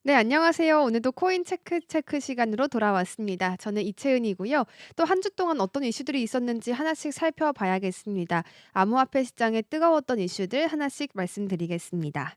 네, 안녕하세요. 오늘도 코인 체크 시간으로 돌아왔습니다. 저는 이채은이고요. 또 한 주 동안 어떤 이슈들이 있었는지 하나씩 살펴봐야겠습니다. 암호화폐 시장에 뜨거웠던 이슈들 하나씩 말씀드리겠습니다.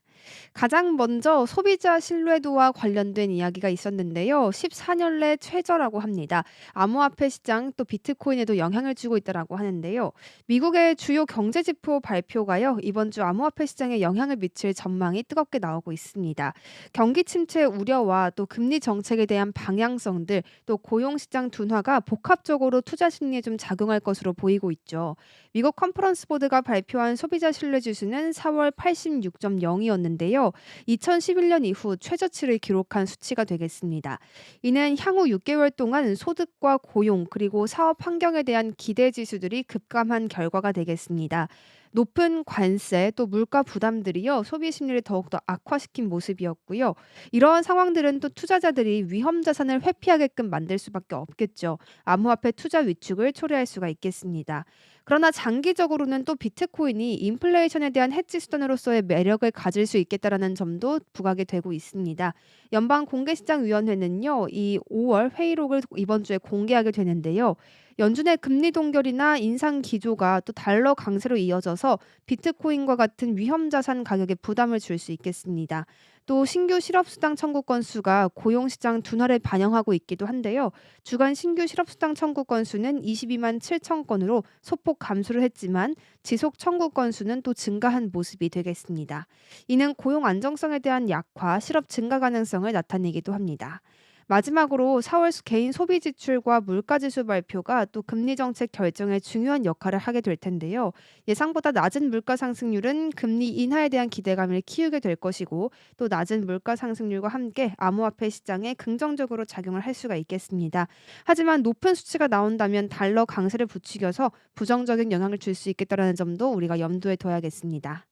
가장 먼저 소비자 신뢰도와 관련된 이야기가 있었는데요. 14년 내 최저라고 합니다. 암호화폐 시장 또 비트코인에도 영향을 주고 있다라고 하는데요. 미국의 주요 경제 지표 발표가요. 이번 주 암호화폐 시장에 영향을 미칠 전망이 뜨겁게 나오고 있습니다. 경기 침체 우려와 또 금리 정책에 대한 방향성들 또 고용 시장 둔화가 복합적으로 투자 심리에 좀 작용할 것으로 보이고 있죠. 미국 컨퍼런스 보드가 발표한 소비자 신뢰 지수는 4월 86.0이었는데요. 2011년 이후 최저치를 기록한 수치가 되겠습니다. 이는 향후 6개월 동안 소득과 고용 그리고 사업 환경에 대한 기대 지수들이 급감한 결과가 되겠습니다. 높은 관세 또 물가 부담들이요 소비 심리를 더욱더 악화시킨 모습이었고요. 이러한 상황들은 또 투자자들이 위험 자산을 회피하게끔 만들 수밖에 없겠죠. 암호화폐 투자 위축을 초래할 수가 있겠습니다. 그러나 장기적으로는 또 비트코인이 인플레이션에 대한 해지 수단으로서의 매력을 가질 수 있겠다라는 점도 부각이 되고 있습니다. 연방 공개시장위원회는요, 이 5월 회의록을 이번 주에 공개하게 되는데요. 연준의 금리 동결이나 인상 기조가 또 달러 강세로 이어져서 비트코인과 같은 위험 자산 가격에 부담을 줄 수 있겠습니다. 또 신규 실업수당 청구 건수가 고용시장 둔화를 반영하고 있기도 한데요. 주간 신규 실업수당 청구 건수는 22만 7천 건으로 소폭 감소를 했지만 지속 청구 건수는 또 증가한 모습이 되겠습니다. 이는 고용 안정성에 대한 약화, 실업 증가 가능성을 나타내기도 합니다. 마지막으로 4월 개인 소비 지출과 물가 지수 발표가 또 금리 정책 결정에 중요한 역할을 하게 될 텐데요. 예상보다 낮은 물가 상승률은 금리 인하에 대한 기대감을 키우게 될 것이고 또 낮은 물가 상승률과 함께 암호화폐 시장에 긍정적으로 작용을 할 수가 있겠습니다. 하지만 높은 수치가 나온다면 달러 강세를 부추겨서 부정적인 영향을 줄 수 있겠다라는 점도 우리가 염두에 둬야겠습니다.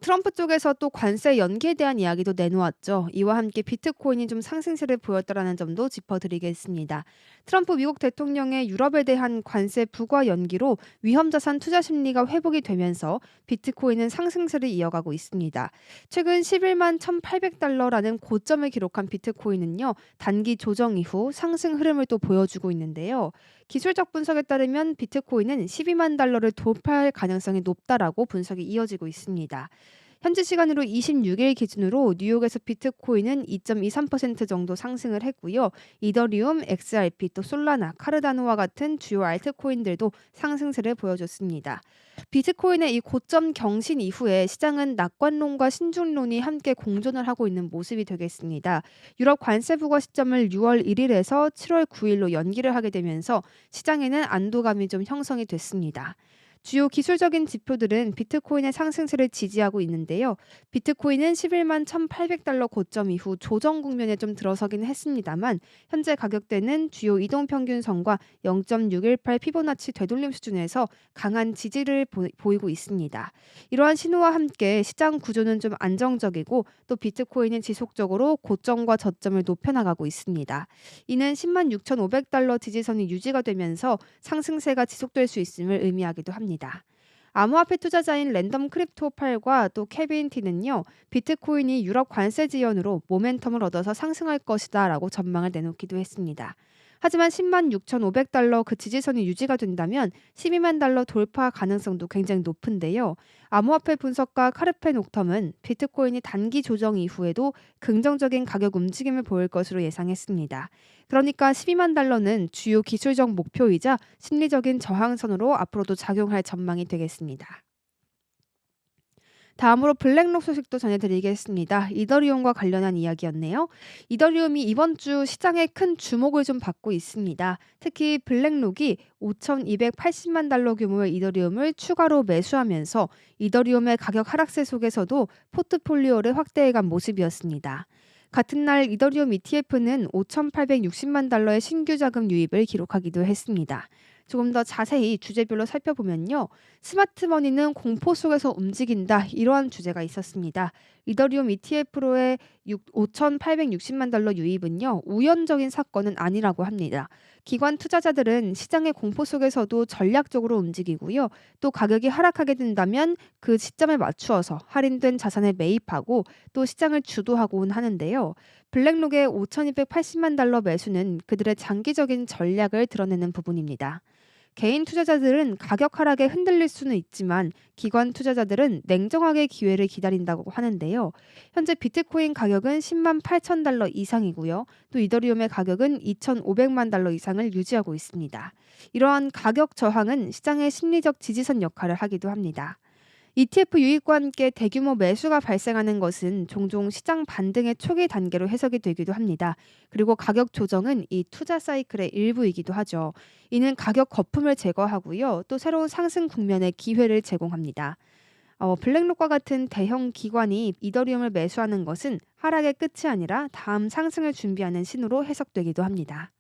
트럼프 쪽에서 또 관세 연기에 대한 이야기도 내놓았죠. 이와 함께 비트코인이 좀 상승세를 보였다라는 점도 짚어드리겠습니다. 트럼프 미국 대통령의 유럽에 대한 관세 부과 연기로 위험자산 투자 심리가 회복이 되면서 비트코인은 상승세를 이어가고 있습니다. 최근 11만 1,800달러라는 고점을 기록한 비트코인은요. 단기 조정 이후 상승 흐름을 또 보여주고 있는데요. 기술적 분석에 따르면 비트코인은 12만 달러를 돌파할 가능성이 높다라고 분석이 이어지고 있습니다. 현지 시간으로 26일 기준으로 뉴욕에서 비트코인은 2.23% 정도 상승을 했고요. 이더리움, XRP, 또 솔라나, 카르다노와 같은 주요 알트코인들도 상승세를 보여줬습니다. 비트코인의 이 고점 경신 이후에 시장은 낙관론과 신중론이 함께 공존을 하고 있는 모습이 되겠습니다. 유럽 관세 부과 시점을 6월 1일에서 7월 9일로 연기를 하게 되면서 시장에는 안도감이 좀 형성이 됐습니다. 주요 기술적인 지표들은 비트코인의 상승세를 지지하고 있는데요. 비트코인은 11만 1,800달러 고점 이후 조정 국면에 좀 들어서긴 했습니다만 현재 가격대는 주요 이동평균선과 0.618 피보나치 되돌림 수준에서 강한 지지를 보이고 있습니다. 이러한 신호와 함께 시장 구조는 좀 안정적이고 또 비트코인은 지속적으로 고점과 저점을 높여나가고 있습니다. 이는 10만 6,500달러 지지선이 유지가 되면서 상승세가 지속될 수 있음을 의미하기도 합니다. 암호화폐 투자자인 랜덤 크립토 팔과 또 케빈 티는요, 비트코인이 유럽 관세 지연으로 모멘텀을 얻어서 상승할 것이다라고 전망을 내놓기도 했습니다. 하지만 10만 6,500달러 그 지지선이 유지가 된다면 12만 달러 돌파 가능성도 굉장히 높은데요. 암호화폐 분석가 카르펜 옥텀은 비트코인이 단기 조정 이후에도 긍정적인 가격 움직임을 보일 것으로 예상했습니다. 그러니까 12만 달러는 주요 기술적 목표이자 심리적인 저항선으로 앞으로도 작용할 전망이 되겠습니다. 다음으로 블랙록 소식도 전해드리겠습니다. 이더리움과 관련한 이야기였네요. 이더리움이 이번 주 시장에 큰 주목을 좀 받고 있습니다. 특히 블랙록이 5,280만 달러 규모의 이더리움을 추가로 매수하면서 이더리움의 가격 하락세 속에서도 포트폴리오를 확대해간 모습이었습니다. 같은 날 이더리움 ETF는 5,860만 달러의 신규 자금 유입을 기록하기도 했습니다. 조금 더 자세히 주제별로 살펴보면요. 스마트머니는 공포 속에서 움직인다. 이러한 주제가 있었습니다. 이더리움 ETF로의 5,860만 달러 유입은요, 우연적인 사건은 아니라고 합니다. 기관 투자자들은 시장의 공포 속에서도 전략적으로 움직이고요. 또 가격이 하락하게 된다면 그 시점에 맞추어서 할인된 자산에 매입하고 또 시장을 주도하곤 하는데요. 블랙록의 5,280만 달러 매수는 그들의 장기적인 전략을 드러내는 부분입니다. 개인 투자자들은 가격 하락에 흔들릴 수는 있지만 기관 투자자들은 냉정하게 기회를 기다린다고 하는데요. 현재 비트코인 가격은 10만 8천 달러 이상이고요. 또 이더리움의 가격은 2,500만 달러 이상을 유지하고 있습니다. 이러한 가격 저항은 시장의 심리적 지지선 역할을 하기도 합니다. ETF 유입과 함께 대규모 매수가 발생하는 것은 종종 시장 반등의 초기 단계로 해석이 되기도 합니다. 그리고 가격 조정은 이 투자 사이클의 일부이기도 하죠. 이는 가격 거품을 제거하고요. 또 새로운 상승 국면의 기회를 제공합니다. 블랙록과 같은 대형 기관이 이더리움을 매수하는 것은 하락의 끝이 아니라 다음 상승을 준비하는 신호로 해석되기도 합니다.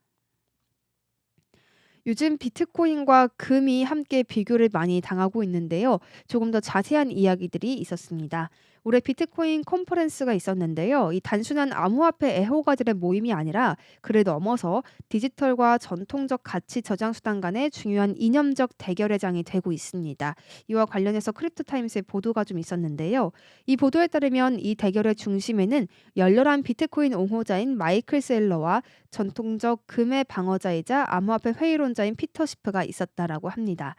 요즘 비트코인과 금이 함께 비교를 많이 당하고 있는데요. 조금 더 자세한 이야기들이 있었습니다. 올해 비트코인 컨퍼런스가 있었는데요. 이 단순한 암호화폐 애호가들의 모임이 아니라 그를 넘어서 디지털과 전통적 가치 저장 수단 간의 중요한 이념적 대결의 장이 되고 있습니다. 이와 관련해서 크립토타임스의 보도가 좀 있었는데요. 이 보도에 따르면 이 대결의 중심에는 열렬한 비트코인 옹호자인 마이클 셀러와 전통적 금의 방어자이자 암호화폐 회의론자인 피터 시프가 있었다라고 합니다.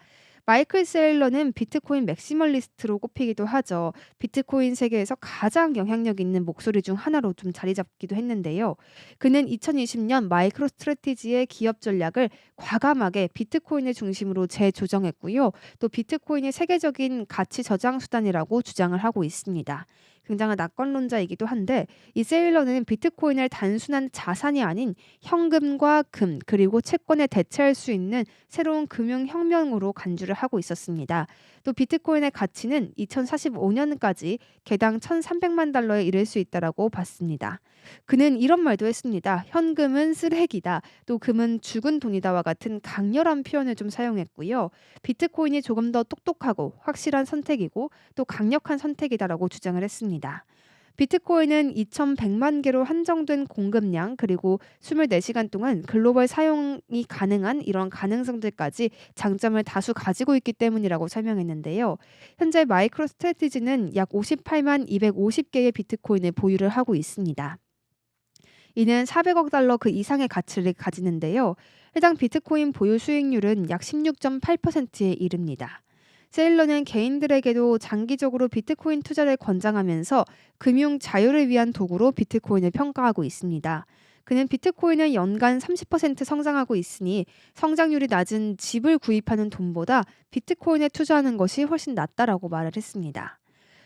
마이클 세일러는 비트코인 맥시멀리스트로 꼽히기도 하죠. 비트코인 세계에서 가장 영향력 있는 목소리 중 하나로 좀 자리 잡기도 했는데요. 그는 2020년 마이크로 스트래티지의 기업 전략을 과감하게 비트코인을 중심으로 재조정했고요. 또 비트코인이 세계적인 가치 저장 수단이라고 주장을 하고 있습니다. 굉장한 낙관론자이기도 한데 이 세일러는 비트코인을 단순한 자산이 아닌 현금과 금 그리고 채권에 대체할 수 있는 새로운 금융혁명으로 간주를 하고 있었습니다. 또 비트코인의 가치는 2045년까지 개당 1,300만 달러에 이를 수 있다라고 봤습니다. 그는 이런 말도 했습니다. 현금은 쓰레기다. 또 금은 죽은 돈이다와 같은 강렬한 표현을 좀 사용했고요. 비트코인이 조금 더 똑똑하고 확실한 선택이고 또 강력한 선택이다라고 주장을 했습니다. 비트코인은 2,100만 개로 한정된 공급량 그리고 24시간 동안 글로벌 사용이 가능한 이런 가능성들까지 장점을 다수 가지고 있기 때문이라고 설명했는데요. 현재 마이크로 스트래티지는 약 58만 250개의 비트코인을 보유를 하고 있습니다. 이는 400억 달러 그 이상의 가치를 가지는데요. 해당 비트코인 보유 수익률은 약 16.8%에 이릅니다. 세일러는 개인들에게도 장기적으로 비트코인 투자를 권장하면서 금융 자유를 위한 도구로 비트코인을 평가하고 있습니다. 그는 비트코인은 연간 30% 성장하고 있으니 성장률이 낮은 집을 구입하는 돈보다 비트코인에 투자하는 것이 훨씬 낫다라고 말을 했습니다.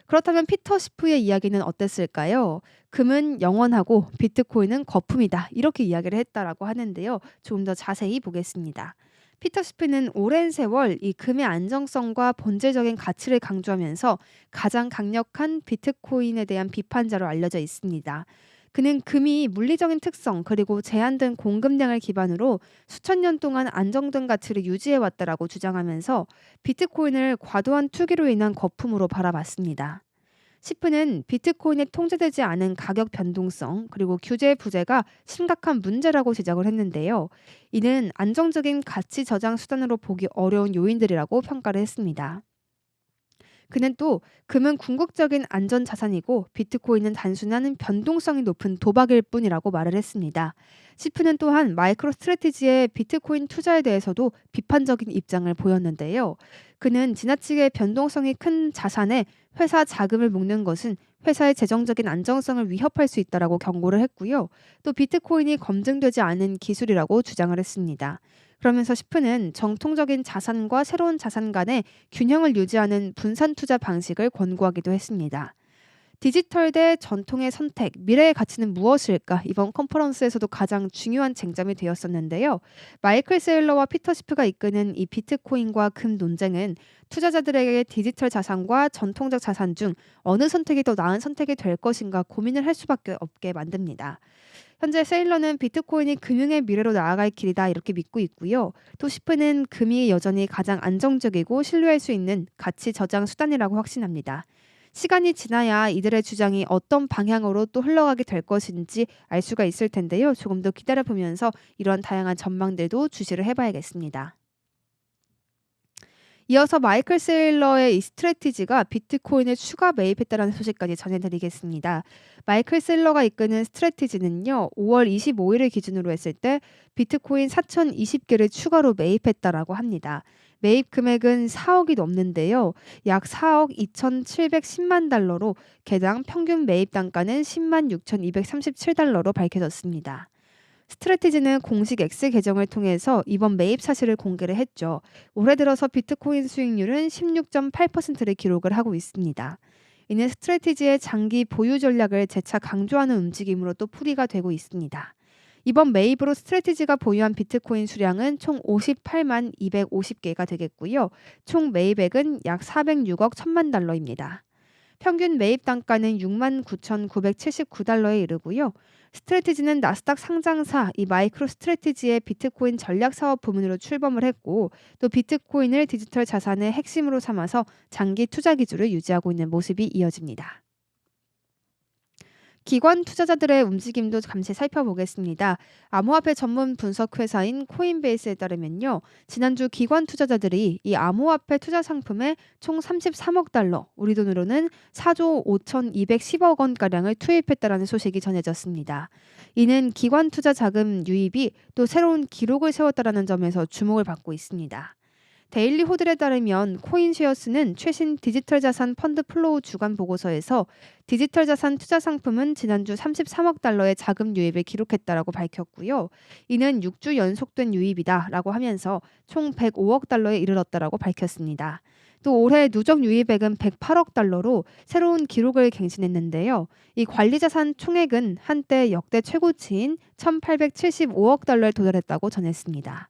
그렇다면 피터 시프의 이야기는 어땠을까요? 금은 영원하고 비트코인은 거품이다. 이렇게 이야기를 했다라고 하는데요. 조금 더 자세히 보겠습니다. 피터 시프는 오랜 세월 이 금의 안정성과 본질적인 가치를 강조하면서 가장 강력한 비트코인에 대한 비판자로 알려져 있습니다. 그는 금이 물리적인 특성 그리고 제한된 공급량을 기반으로 수천 년 동안 안정된 가치를 유지해 왔다라고 주장하면서 비트코인을 과도한 투기로 인한 거품으로 바라봤습니다. 시프는 비트코인에 통제되지 않은 가격 변동성 그리고 규제 부재가 심각한 문제라고 지적을 했는데요. 이는 안정적인 가치 저장 수단으로 보기 어려운 요인들이라고 평가를 했습니다. 그는 또 금은 궁극적인 안전 자산이고 비트코인은 단순한 변동성이 높은 도박일 뿐이라고 말을 했습니다. 시프는 또한 마이크로 스트래티지의 비트코인 투자에 대해서도 비판적인 입장을 보였는데요. 그는 지나치게 변동성이 큰 자산에 회사 자금을 묶는 것은 회사의 재정적인 안정성을 위협할 수 있다라고 경고를 했고요. 또 비트코인이 검증되지 않은 기술이라고 주장을 했습니다. 그러면서 시프는 정통적인 자산과 새로운 자산 간의 균형을 유지하는 분산 투자 방식을 권고하기도 했습니다. 디지털 대 전통의 선택, 미래의 가치는 무엇일까? 이번 컨퍼런스에서도 가장 중요한 쟁점이 되었었는데요. 마이클 세일러와 피터 시프가 이끄는 이 비트코인과 금 논쟁은 투자자들에게 디지털 자산과 전통적 자산 중 어느 선택이 더 나은 선택이 될 것인가 고민을 할 수밖에 없게 만듭니다. 현재 세일러는 비트코인이 금융의 미래로 나아갈 길이다 이렇게 믿고 있고요. 또 시프는 금이 여전히 가장 안정적이고 신뢰할 수 있는 가치 저장 수단이라고 확신합니다. 시간이 지나야 이들의 주장이 어떤 방향으로 또 흘러가게 될 것인지 알 수가 있을 텐데요. 조금 더 기다려 보면서 이런 다양한 전망들도 주시를 해봐야겠습니다. 이어서 마이클 세일러의 이 스트래티지가 비트코인을 추가 매입했다는 소식까지 전해드리겠습니다. 마이클 세일러가 이끄는 스트래티지는요, 5월 25일을 기준으로 했을 때 비트코인 4,020개를 추가로 매입했다라고 합니다. 매입 금액은 4억이 넘는데요. 약 4억 2,710만 달러로 개당 평균 매입 단가는 10만 6,237달러로 밝혀졌습니다. 스트래티지는 공식 X 계정을 통해서 이번 매입 사실을 공개를 했죠. 올해 들어서 비트코인 수익률은 16.8%를 기록을 하고 있습니다. 이는 스트래티지의 장기 보유 전략을 재차 강조하는 움직임으로 또 풀이가 되고 있습니다. 이번 매입으로 스트래티지가 보유한 비트코인 수량은 총 58만 250개가 되겠고요. 총 매입액은 약 406억 1천만 달러입니다. 평균 매입 단가는 6만 9,979달러에 이르고요. 스트래티지는 나스닥 상장사 이 마이크로 스트래티지의 비트코인 전략 사업 부문으로 출범을 했고 또 비트코인을 디지털 자산의 핵심으로 삼아서 장기 투자 기조를 유지하고 있는 모습이 이어집니다. 기관 투자자들의 움직임도 잠시 살펴보겠습니다. 암호화폐 전문 분석 회사인 코인베이스에 따르면요. 지난주 기관 투자자들이 이 암호화폐 투자 상품에 총 33억 달러, 우리 돈으로는 4조 5,210억 원가량을 투입했다라는 소식이 전해졌습니다. 이는 기관 투자 자금 유입이 또 새로운 기록을 세웠다라는 점에서 주목을 받고 있습니다. 데일리 호들에 따르면 코인쉐어스는 최신 디지털 자산 펀드 플로우 주간 보고서에서 디지털 자산 투자 상품은 지난주 33억 달러의 자금 유입을 기록했다라고 밝혔고요. 이는 6주 연속된 유입이다라고 하면서 총 105억 달러에 이르렀다라고 밝혔습니다. 또 올해 누적 유입액은 108억 달러로 새로운 기록을 갱신했는데요. 이 관리 자산 총액은 한때 역대 최고치인 1,875억 달러에 도달했다고 전했습니다.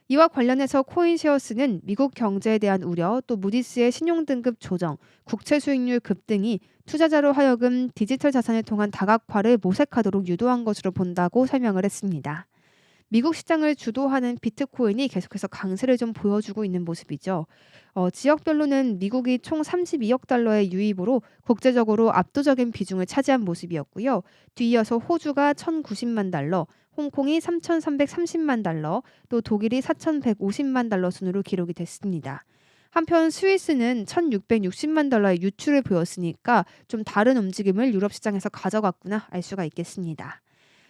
이와 관련해서 코인쉐어스는 미국 경제에 대한 우려, 또 무디스의 신용등급 조정, 국채 수익률 급등이 투자자로 하여금 디지털 자산을 통한 다각화를 모색하도록 유도한 것으로 본다고 설명을 했습니다. 미국 시장을 주도하는 비트코인이 계속해서 강세를 좀 보여주고 있는 모습이죠. 지역별로는 미국이 총 32억 달러의 유입으로 국제적으로 압도적인 비중을 차지한 모습이었고요. 뒤이어서 호주가 1,090만 달러, 홍콩이 3,330만 달러, 또 독일이 4,150만 달러 순으로 기록이 됐습니다. 한편 스위스는 1,660만 달러의 유출을 보였으니까 좀 다른 움직임을 유럽 시장에서 가져갔구나 알 수가 있겠습니다.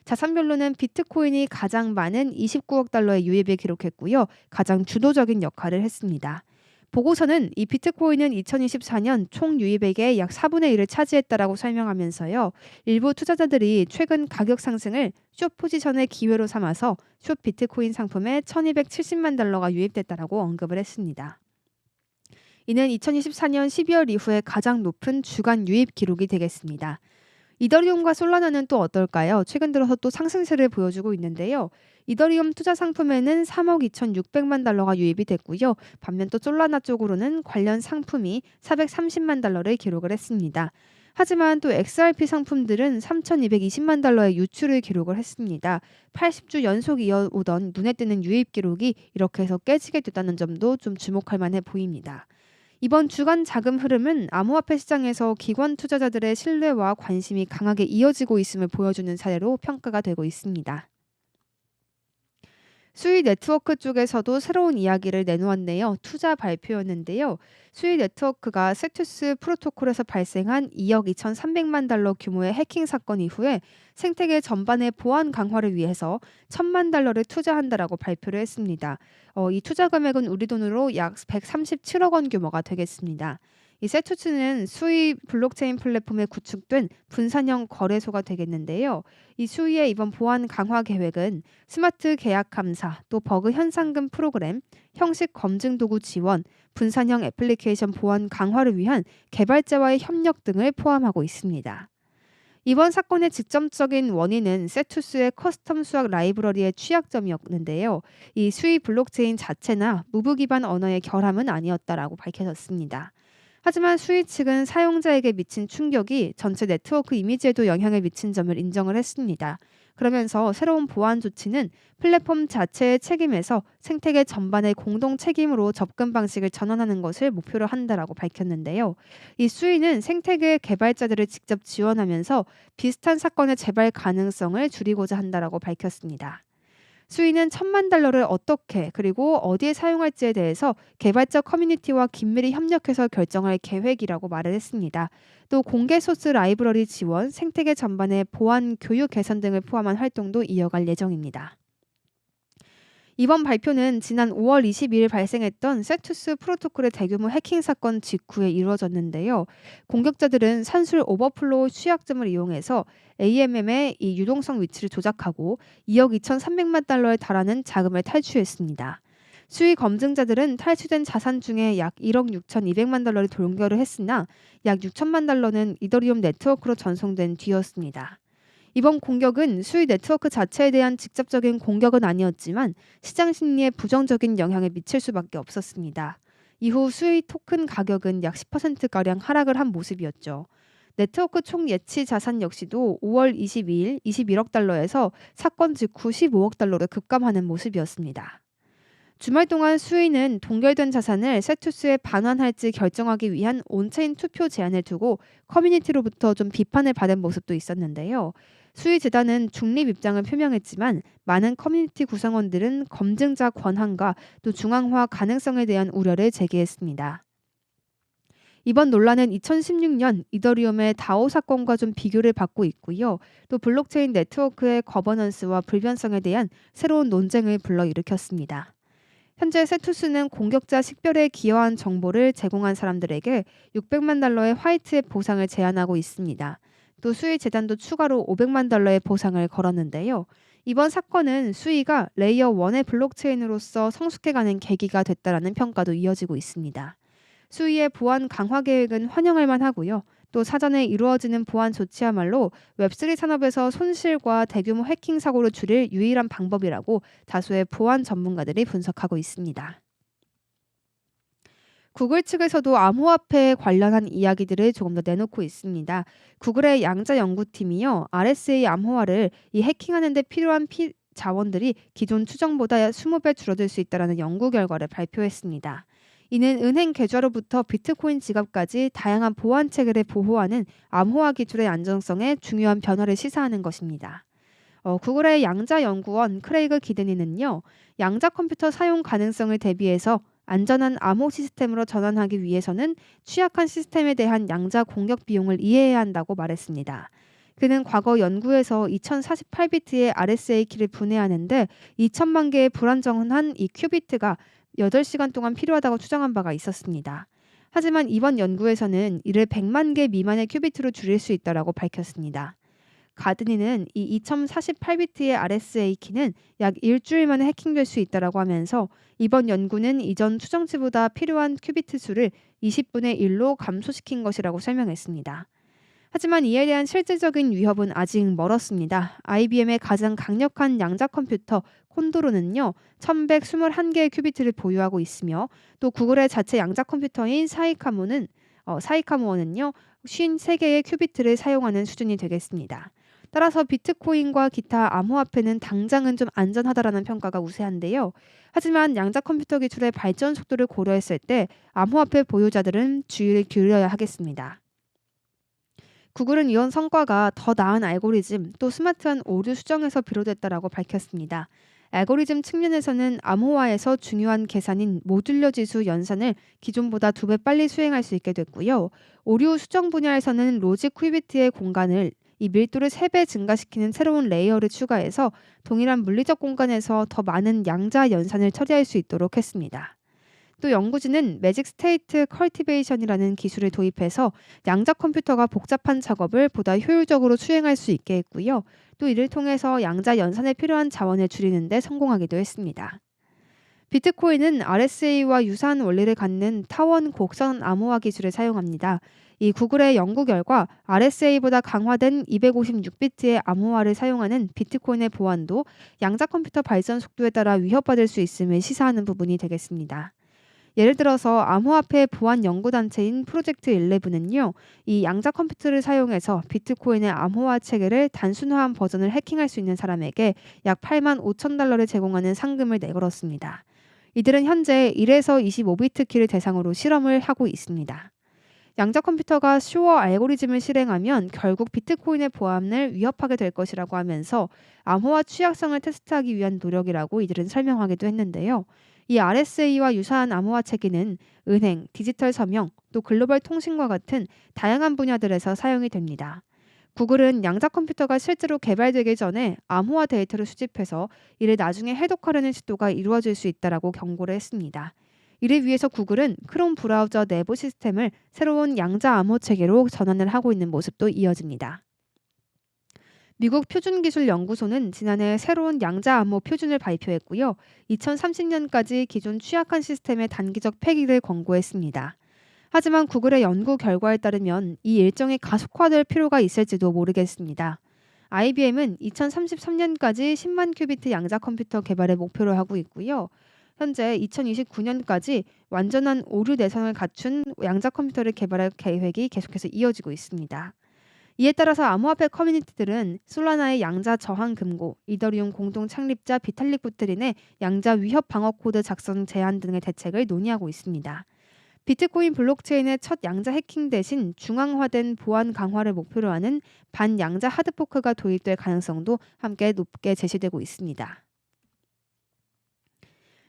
자산별로는 비트코인이 가장 많은 29억 달러의 유입을 기록했고요. 가장 주도적인 역할을 했습니다. 보고서는 이 비트코인은 2024년 총 유입액의 약 4분의 1을 차지했다라고 설명하면서요. 일부 투자자들이 최근 가격 상승을 숏 포지션의 기회로 삼아서 숏 비트코인 상품에 1,270만 달러가 유입됐다라고 언급을 했습니다. 이는 2024년 12월 이후에 가장 높은 주간 유입 기록이 되겠습니다. 이더리움과 솔라나는 또 어떨까요? 최근 들어서 또 상승세를 보여주고 있는데요. 이더리움 투자 상품에는 3억 2,600만 달러가 유입이 됐고요. 반면 또 솔라나 쪽으로는 관련 상품이 430만 달러를 기록을 했습니다. 하지만 또 XRP 상품들은 3,220만 달러의 유출을 기록을 했습니다. 80주 연속 이어오던 눈에 띄는 유입 기록이 이렇게 해서 깨지게 됐다는 점도 좀 주목할 만해 보입니다. 이번 주간 자금 흐름은 암호화폐 시장에서 기관 투자자들의 신뢰와 관심이 강하게 이어지고 있음을 보여주는 사례로 평가가 되고 있습니다. 수의 네트워크 쪽에서도 새로운 이야기를 내놓았네요. 투자 발표였는데요. 수의 네트워크가 섹투스 프로토콜에서 발생한 2억 2,300만 달러 규모의 해킹 사건 이후에 생태계 전반의 보안 강화를 위해서 1,000만 달러를 투자한다라고 발표를 했습니다. 이 투자 금액은 우리 돈으로 약 137억 원 규모가 되겠습니다. 이 세투스는 수의 블록체인 플랫폼에 구축된 분산형 거래소가 되겠는데요. 이 수의의 이번 보안 강화 계획은 스마트 계약 감사, 또 버그 현상금 프로그램, 형식 검증 도구 지원, 분산형 애플리케이션 보안 강화를 위한 개발자와의 협력 등을 포함하고 있습니다. 이번 사건의 직접적인 원인은 세투스의 커스텀 수학 라이브러리의 취약점이었는데요. 이 수의 블록체인 자체나 무브 기반 언어의 결함은 아니었다라고 밝혀졌습니다. 하지만 수의 측은 사용자에게 미친 충격이 전체 네트워크 이미지에도 영향을 미친 점을 인정을 했습니다. 그러면서 새로운 보안 조치는 플랫폼 자체의 책임에서 생태계 전반의 공동 책임으로 접근 방식을 전환하는 것을 목표로 한다라고 밝혔는데요. 이 수위는 생태계 개발자들을 직접 지원하면서 비슷한 사건의 재발 가능성을 줄이고자 한다라고 밝혔습니다. 수위는 1,000만 달러를 어떻게 그리고 어디에 사용할지에 대해서 개발자 커뮤니티와 긴밀히 협력해서 결정할 계획이라고 말을 했습니다. 또 공개 소스 라이브러리 지원, 생태계 전반의 보안 교육 개선 등을 포함한 활동도 이어갈 예정입니다. 이번 발표는 지난 5월 22일 발생했던 세투스 프로토콜의 대규모 해킹 사건 직후에 이루어졌는데요. 공격자들은 산술 오버플로우 취약점을 이용해서 AMM의 이 유동성 위치를 조작하고 2억 2,300만 달러에 달하는 자금을 탈취했습니다. 수의 검증자들은 탈취된 자산 중에 약 1억 6,200만 달러를 동결을 했으나 약 6천만 달러는 이더리움 네트워크로 전송된 뒤였습니다. 이번 공격은 수의 네트워크 자체에 대한 직접적인 공격은 아니었지만 시장 심리에 부정적인 영향을 미칠 수밖에 없었습니다. 이후 수의 토큰 가격은 약 10%가량 하락을 한 모습이었죠. 네트워크 총 예치 자산 역시도 5월 22일 21억 달러에서 사건 직후 15억 달러로 급감하는 모습이었습니다. 주말 동안 수의는 동결된 자산을 세투스에 반환할지 결정하기 위한 온체인 투표 제안을 두고 커뮤니티로부터 좀 비판을 받은 모습도 있었는데요. 수의 재단은 중립 입장을 표명했지만 많은 커뮤니티 구성원들은 검증자 권한과 또 중앙화 가능성에 대한 우려를 제기했습니다. 이번 논란은 2016년 이더리움의 다오 사건과 좀 비교를 받고 있고요. 또 블록체인 네트워크의 거버넌스와 불변성에 대한 새로운 논쟁을 불러일으켰습니다. 현재 세투스는 공격자 식별에 기여한 정보를 제공한 사람들에게 600만 달러의 화이트앱 보상을 제안하고 있습니다. 또 수의 재단도 추가로 500만 달러의 보상을 걸었는데요. 이번 사건은 수의가 레이어 1의 블록체인으로서 성숙해가는 계기가 됐다라는 평가도 이어지고 있습니다. 수의의 보안 강화 계획은 환영할 만하고요. 또 사전에 이루어지는 보안 조치야말로 웹3 산업에서 손실과 대규모 해킹 사고를 줄일 유일한 방법이라고 다수의 보안 전문가들이 분석하고 있습니다. 구글 측에서도 암호화폐에 관련한 이야기들을 조금 더 내놓고 있습니다. 구글의 양자 연구팀이요, RSA 암호화를 이 해킹하는 데 필요한 자원들이 기존 추정보다 20배 줄어들 수 있다는 연구 결과를 발표했습니다. 이는 은행 계좌로부터 비트코인 지갑까지 다양한 보안 체계를 보호하는 암호화 기술의 안정성에 중요한 변화를 시사하는 것입니다. 구글의 양자 연구원 크레이그 기드니는요, 양자 컴퓨터 사용 가능성을 대비해서 안전한 암호 시스템으로 전환하기 위해서는 취약한 시스템에 대한 양자 공격 비용을 이해해야 한다고 말했습니다. 그는 과거 연구에서 2048비트의 RSA 키를 분해하는데 2천만 개의 불안정한 이 큐비트가 8시간 동안 필요하다고 추정한 바가 있었습니다. 하지만 이번 연구에서는 이를 100만 개 미만의 큐비트로 줄일 수 있다고 밝혔습니다. 가드니는 이 2048비트의 RSA 키는 약 일주일 만에 해킹될 수 있다고 하면서 이번 연구는 이전 추정치보다 필요한 큐비트 수를 20분의 1로 감소시킨 것이라고 설명했습니다. 하지만 이에 대한 실질적인 위협은 아직 멀었습니다. IBM의 가장 강력한 양자 컴퓨터 콘도로는요, 1121개의 큐비트를 보유하고 있으며 또 구글의 자체 양자 컴퓨터인 사이카모어는요, 53개의 큐비트를 사용하는 수준이 되겠습니다. 따라서 비트코인과 기타 암호화폐는 당장은 좀 안전하다라는 평가가 우세한데요. 하지만 양자 컴퓨터 기술의 발전 속도를 고려했을 때 암호화폐 보유자들은 주의를 기울여야 하겠습니다. 구글은 이런 성과가 더 나은 알고리즘 또 스마트한 오류 수정에서 비롯됐다라고 밝혔습니다. 알고리즘 측면에서는 암호화에서 중요한 계산인 모듈러 지수 연산을 기존보다 2배 빨리 수행할 수 있게 됐고요. 오류 수정 분야에서는 로직 큐비트의 공간을 이 밀도를 3배 증가시키는 새로운 레이어를 추가해서 동일한 물리적 공간에서 더 많은 양자 연산을 처리할 수 있도록 했습니다. 또 연구진은 매직 스테이트 컬티베이션이라는 기술을 도입해서 양자 컴퓨터가 복잡한 작업을 보다 효율적으로 수행할 수 있게 했고요. 또 이를 통해서 양자 연산에 필요한 자원을 줄이는 데 성공하기도 했습니다. 비트코인은 RSA와 유사한 원리를 갖는 타원 곡선 암호화 기술을 사용합니다. 이 구글의 연구 결과 RSA보다 강화된 256비트의 암호화를 사용하는 비트코인의 보안도 양자 컴퓨터 발전 속도에 따라 위협받을 수 있음을 시사하는 부분이 되겠습니다. 예를 들어서 암호화폐 보안 연구 단체인 프로젝트 11은요, 이 양자 컴퓨터를 사용해서 비트코인의 암호화 체계를 단순화한 버전을 해킹할 수 있는 사람에게 약 8만 5천 달러를 제공하는 상금을 내걸었습니다. 이들은 현재 1에서 25비트 키를 대상으로 실험을 하고 있습니다. 양자 컴퓨터가 슈어 알고리즘을 실행하면 결국 비트코인의 보안을 위협하게 될 것이라고 하면서 암호화 취약성을 테스트하기 위한 노력이라고 이들은 설명하기도 했는데요. 이 RSA와 유사한 암호화 체계는 은행, 디지털 서명, 또 글로벌 통신과 같은 다양한 분야들에서 사용이 됩니다. 구글은 양자 컴퓨터가 실제로 개발되기 전에 암호화 데이터를 수집해서 이를 나중에 해독하려는 시도가 이루어질 수 있다라고 경고를 했습니다. 이를 위해서 구글은 크롬 브라우저 내부 시스템을 새로운 양자 암호 체계로 전환을 하고 있는 모습도 이어집니다. 미국 표준기술연구소는 지난해 새로운 양자 암호 표준을 발표했고요. 2030년까지 기존 취약한 시스템의 단기적 폐기를 권고했습니다. 하지만 구글의 연구 결과에 따르면 이 일정이 가속화될 필요가 있을지도 모르겠습니다. IBM은 2033년까지 10만 큐비트 양자 컴퓨터 개발을 목표로 하고 있고요. 현재 2029년까지 완전한 오류 내성을 갖춘 양자 컴퓨터를 개발할 계획이 계속해서 이어지고 있습니다. 이에 따라서 암호화폐 커뮤니티들은 솔라나의 양자 저항 금고, 이더리움 공동 창립자 비탈릭 부테린의 양자 위협 방어 코드 작성 제한 등의 대책을 논의하고 있습니다. 비트코인 블록체인의 첫 양자 해킹 대신 중앙화된 보안 강화를 목표로 하는 반양자 하드포크가 도입될 가능성도 함께 높게 제시되고 있습니다.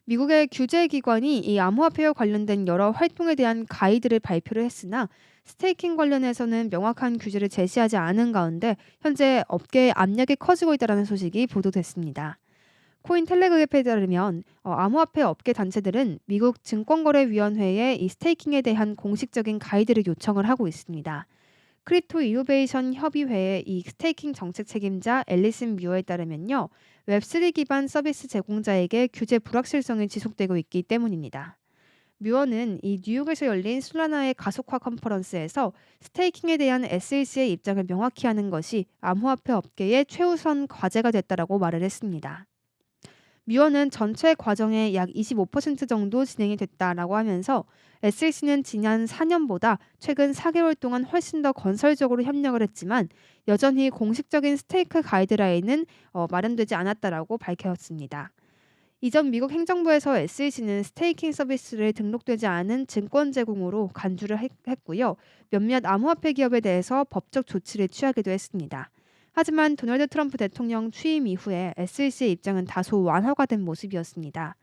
미국의 규제기관이 이 암호화폐와 관련된 여러 활동에 대한 가이드를 발표를 했으나 스테이킹 관련해서는 명확한 규제를 제시하지 않은 가운데 현재 업계의 압력이 커지고 있다는 소식이 보도됐습니다. 코인텔레그래프에 따르면 암호화폐 업계 단체들은 미국 증권거래위원회에 이 스테이킹에 대한 공식적인 가이드를 요청을 하고 있습니다. 크립토 이노베이션 협의회의 이 스테이킹 정책 책임자 앨리슨 뮤어에 따르면요. 웹3 기반 서비스 제공자에게 규제 불확실성이 지속되고 있기 때문입니다. 뮤어는 이 뉴욕에서 열린 솔라나의 가속화 컨퍼런스에서 스테이킹에 대한 SEC의 입장을 명확히 하는 것이 암호화폐 업계의 최우선 과제가 됐다라고 말을 했습니다. 뮤어는 전체 과정의 약 25% 정도 진행이 됐다라고 하면서 SEC는 지난 4년보다 최근 4개월 동안 훨씬 더 건설적으로 협력을 했지만 여전히 공식적인 스테이크 가이드라인은 마련되지 않았다라고 밝혔습니다. 이전 미국 행정부에서 SEC는 스테이킹 서비스를 등록되지 않은 증권 제공으로 간주를 했고요. 몇몇 암호화폐 기업에 대해서 법적 조치를 취하기도 했습니다. 하지만 도널드 트럼프 대통령 취임 이후에 SEC의 입장은 다소 완화가 된 모습이었습니다.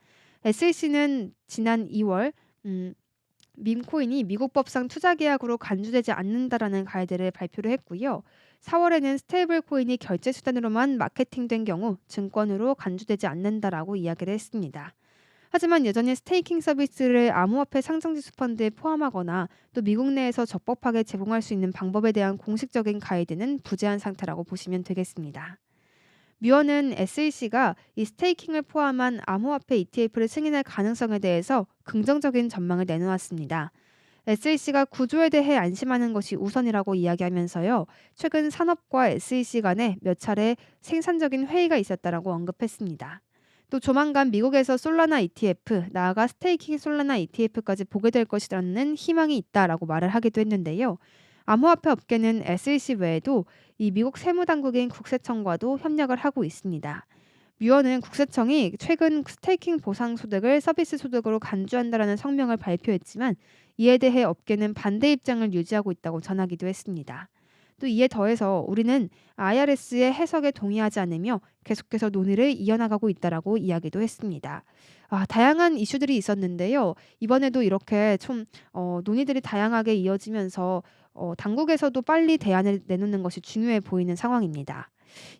SEC는 지난 2월 밈코인이 미국 법상 투자 계약으로 간주되지 않는다라는 가이드를 발표를 했고요. 4월에는 스테이블 코인이 결제 수단으로만 마케팅된 경우 증권으로 간주되지 않는다라고 이야기를 했습니다. 하지만 여전히 스테이킹 서비스를 암호화폐 상장지수 펀드에 포함하거나 또 미국 내에서 적법하게 제공할 수 있는 방법에 대한 공식적인 가이드는 부재한 상태라고 보시면 되겠습니다. 뮤어는 SEC가 이 스테이킹을 포함한 암호화폐 ETF를 승인할 가능성에 대해서 긍정적인 전망을 내놓았습니다. SEC가 구조에 대해 안심하는 것이 우선이라고 이야기하면서요. 최근 산업과 SEC 간에 몇 차례 생산적인 회의가 있었다라고 언급했습니다. 또 조만간 미국에서 솔라나 ETF, 나아가 스테이킹 솔라나 ETF까지 보게 될 것이라는 희망이 있다라고 말을 하기도 했는데요. 암호화폐 업계는 SEC 외에도 이 미국 세무당국인 국세청과도 협력을 하고 있습니다. 뮤어는 국세청이 최근 스테이킹 보상 소득을 서비스 소득으로 간주한다라는 성명을 발표했지만 이에 대해 업계는 반대 입장을 유지하고 있다고 전하기도 했습니다. 또 이에 더해서 우리는 IRS의 해석에 동의하지 않으며 계속해서 논의를 이어나가고 있다라고 이야기도 했습니다. 다양한 이슈들이 있었는데요. 이번에도 이렇게 좀 논의들이 다양하게 이어지면서 당국에서도 빨리 대안을 내놓는 것이 중요해 보이는 상황입니다.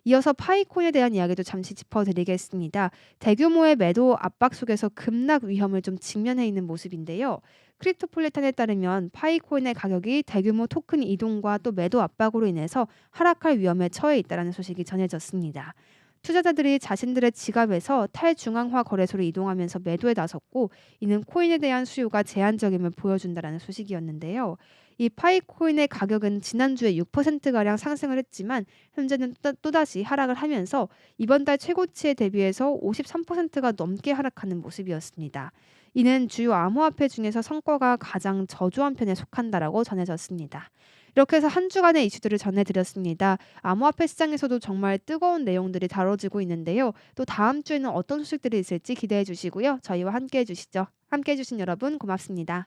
이어서 파이콘에 대한 이야기도 잠시 짚어드리겠습니다. 대규모의 매도 압박 속에서 급락 위험을 좀 직면해 있는 모습인데요. 크립토폴리탄에 따르면 파이코인의 가격이 대규모 토큰 이동과 또 매도 압박으로 인해서 하락할 위험에 처해 있다는 소식이 전해졌습니다. 투자자들이 자신들의 지갑에서 탈중앙화 거래소로 이동하면서 매도에 나섰고, 이는 코인에 대한 수요가 제한적임을 보여준다는 소식이었는데요. 이 파이코인의 가격은 지난주에 6%가량 상승을 했지만 현재는 또다시 하락을 하면서 이번 달 최고치에 대비해서 53%가 넘게 하락하는 모습이었습니다. 이는 주요 암호화폐 중에서 성과가 가장 저조한 편에 속한다라고 전해졌습니다. 이렇게 해서 한 주간의 이슈들을 전해드렸습니다. 암호화폐 시장에서도 정말 뜨거운 내용들이 다뤄지고 있는데요. 또 다음 주에는 어떤 소식들이 있을지 기대해 주시고요. 저희와 함께 해주시죠. 함께 해주신 여러분 고맙습니다.